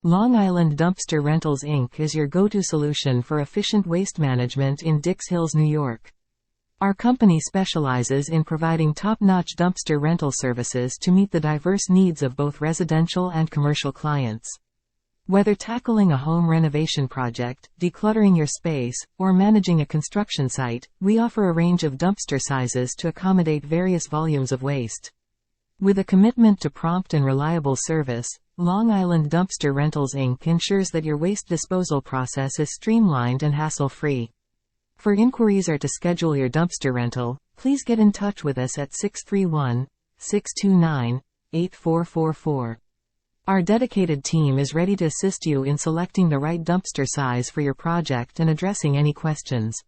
Long Island Dumpster Rentals Inc. is your go-to solution for efficient waste management in Dix Hills, New York. Our company specializes in providing top-notch dumpster rental services to meet the diverse needs of both residential and commercial clients. Whether tackling a home renovation project, decluttering your space, or managing a construction site, we offer a range of dumpster sizes to accommodate various volumes of waste. With a commitment to prompt and reliable service, Long Island Dumpster Rentals Inc. ensures that your waste disposal process is streamlined and hassle-free. For inquiries or to schedule your dumpster rental, please get in touch with us at 631-629-8444. Our dedicated team is ready to assist you in selecting the right dumpster size for your project and addressing any questions.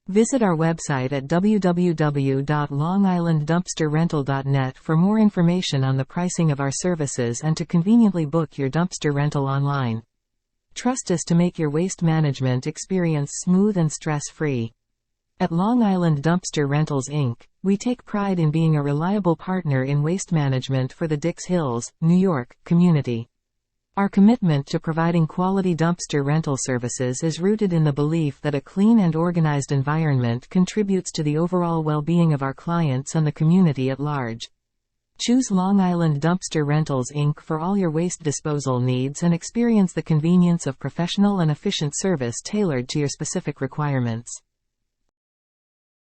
Visit our website at www.longislanddumpsterrental.net for more information on the pricing of our services and to conveniently book your dumpster rental online. Trust us to make your waste management experience smooth and stress-free. At Long Island Dumpster Rentals Inc., we take pride in being a reliable partner in waste management for the Dix Hills, New York, community. Our commitment to providing quality dumpster rental services is rooted in the belief that a clean and organized environment contributes to the overall well-being of our clients and the community at large. Choose Long Island Dumpster Rentals Inc. for all your waste disposal needs and experience the convenience of professional and efficient service tailored to your specific requirements.